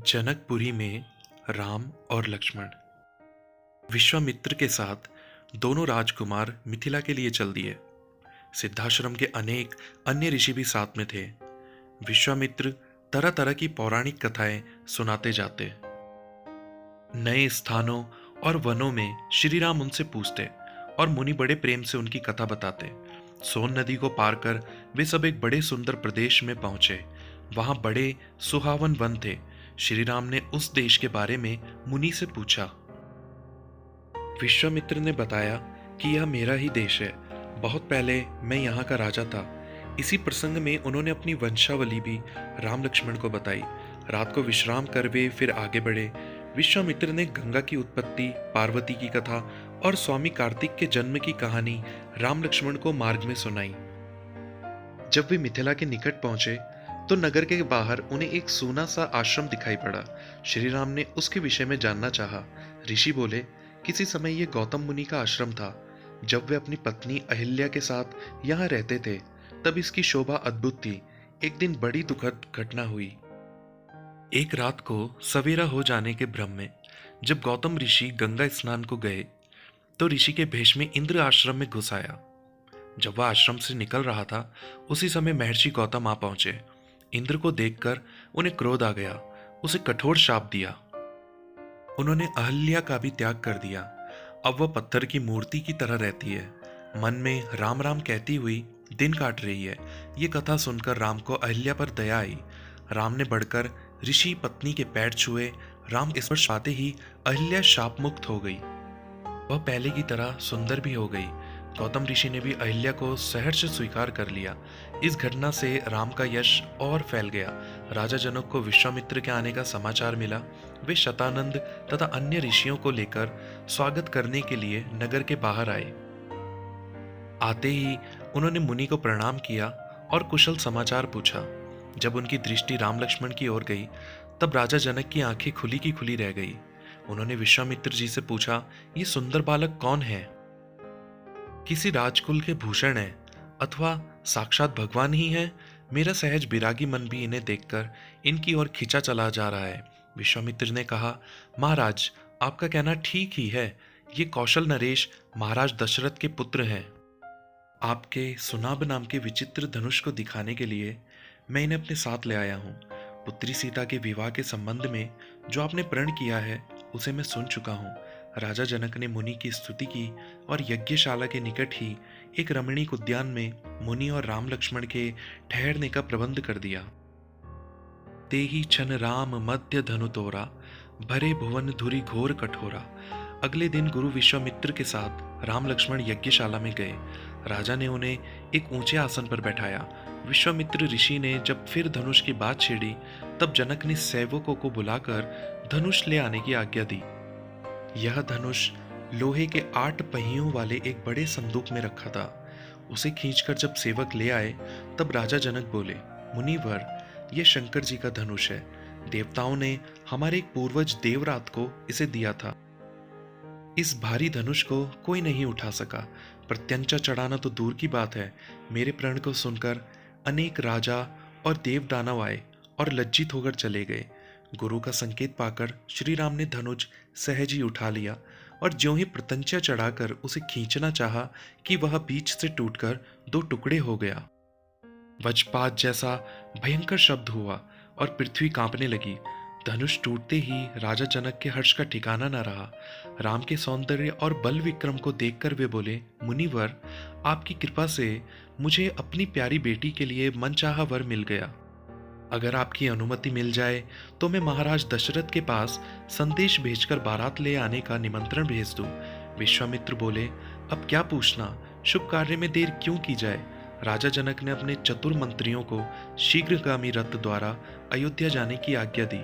जनकपुरी में राम और लक्ष्मण। विश्वामित्र के साथ दोनों राजकुमार मिथिला के लिए चल दिए। सिद्धाश्रम के अनेक अन्य ऋषि भी साथ में थे। विश्वामित्र तरह तरह की पौराणिक कथाएं सुनाते जाते। नए स्थानों और वनों में श्री राम उनसे पूछते और मुनि बड़े प्रेम से उनकी कथा बताते। सोन नदी को पार कर वे सब एक बड़े सुंदर प्रदेश में पहुंचे। वहां बड़े सुहावन वन थे। श्री राम ने उस देश के बारे में मुनि से पूछा। विश्वामित्र ने बताया कि यह मेरा ही देश है। बहुत पहले मैं यहाँ का राजा था। इसी प्रसंग में उन्होंने अपनी वंशावली भी राम लक्ष्मण को बताई। रात को विश्राम कर वे फिर आगे बढ़े। विश्वामित्र ने गंगा की उत्पत्ति, पार्वती की कथा और स्वामी कार्तिक के जन्म की कहानी राम लक्ष्मण को मार्ग में सुनाई। जब वे मिथिला के निकट पहुंचे तो नगर के बाहर उन्हें एक सूना सा आश्रम दिखाई पड़ा। श्री राम ने उसके विषय में जानना चाहा। ऋषि बोले, किसी समय यह गौतम मुनि का आश्रम था। जब वे अपनी पत्नी अहिल्या के साथ यहाँ रहते थे तब इसकी शोभा अद्भुत थी। एक दिन बड़ी दुखद घटना हुई। एक रात को सवेरा हो जाने के भ्रम में जब गौतम ऋषि गंगा स्नान को गए तो ऋषि के भेष में इंद्र आश्रम में घुस आया। जब वह आश्रम से निकल रहा था उसी समय महर्षि गौतम आ पहुंचे। इंद्र को देखकर उन्हें क्रोध आ गया। उसे कठोर शाप दिया। उन्होंने अहल्या का भी त्याग कर दिया। अब वह पत्थर की मूर्ति की तरह रहती है। मन में राम राम कहती हुई दिन काट रही है। ये कथा सुनकर राम को अहिल्या पर दया आई। राम ने बढ़कर ऋषि पत्नी के पैर छुए। राम इस पर पाते ही अहिल्या शाप मुक्त हो गई। वह पहले की तरह सुंदर भी हो गई। गौतम ऋषि ने भी अहिल्या को सहर्ष स्वीकार कर लिया। इस घटना से राम का यश और फैल गया। राजा जनक को विश्वामित्र के आने का समाचार मिला। वे शतानंद तथा अन्य ऋषियों को लेकर स्वागत करने के लिए नगर के बाहर आए। आते ही उन्होंने मुनि को प्रणाम किया और कुशल समाचार पूछा। जब उनकी दृष्टि राम लक्ष्मण की ओर गई तब राजा जनक की आंखें खुली की खुली रह गई। उन्होंने विश्वामित्र जी से पूछा, ये सुंदर बालक कौन है? किसी राजकुल के भूषण है अथवा साक्षात भगवान ही है? मेरा सहज बिरागी मन भी इन्हें देखकर इनकी ओर खिंचा चला जा रहा है। विश्वामित्र ने कहा, महाराज आपका कहना ठीक ही है। ये कौशल नरेश महाराज दशरथ के पुत्र हैं। आपके सुनाब नाम के विचित्र धनुष को दिखाने के लिए मैं इन्हें अपने साथ ले आया हूँ। पुत्री सीता के विवाह के संबंध में जो आपने प्रण किया है उसे मैं सुन चुका हूँ। राजा जनक ने मुनि की स्तुति की और यज्ञशाला के निकट ही एक रमणीक उद्यान में मुनि और राम लक्ष्मण के ठहरने का प्रबंध कर दिया। तेहि छन राम मध्य धनु तोरा, भरे भुवन धुरी घोर कठोरा। अगले दिन गुरु विश्वामित्र के साथ राम लक्ष्मण यज्ञशाला में गए। राजा ने उन्हें एक ऊंचे आसन पर बैठाया। विश्वामित्र ऋषि ने जब फिर धनुष की बात छेड़ी तब जनक ने सेवकों को बुलाकर धनुष ले आने की आज्ञा दी। यह धनुष लोहे के 8 पहियों वाले एक बड़े संदूक में रखा था। उसे खींचकर जब सेवक ले आए तब राजा जनक बोले, मुनिवर यह शंकर जी का धनुष है। देवताओं ने हमारे एक पूर्वज देवरात को इसे दिया था। इस भारी धनुष को कोई नहीं उठा सका। प्रत्यंचा चढ़ाना तो दूर की बात है। मेरे प्रण को सुनकर अनेक राजा और देव दानव आए और लज्जित होकर चले गए। गुरु का संकेत पाकर श्री राम ने धनुष सहज ही उठा लिया और ज्यों ही प्रत्यंचा चढ़ाकर उसे खींचना चाहा कि वह बीच से टूटकर 2 टुकड़े हो गया। वज्रपात जैसा भयंकर शब्द हुआ और पृथ्वी कांपने लगी। धनुष टूटते ही राजा जनक के हर्ष का ठिकाना न रहा। राम के सौंदर्य और बल विक्रम को देखकर वे बोले, मुनिवर आपकी कृपा से मुझे अपनी प्यारी बेटी के लिए मनचाहा वर मिल गया। अगर आपकी अनुमति मिल जाए तो मैं महाराज दशरथ के पास संदेश भेजकर बारात ले आने का निमंत्रण भेज दूं। विश्वामित्र बोले, अब क्या पूछना, शुभ कार्य में देर क्यों की जाए। राजा जनक ने अपने चतुर मंत्रियों को शीघ्रगामी रथ द्वारा अयोध्या जाने की आज्ञा दी।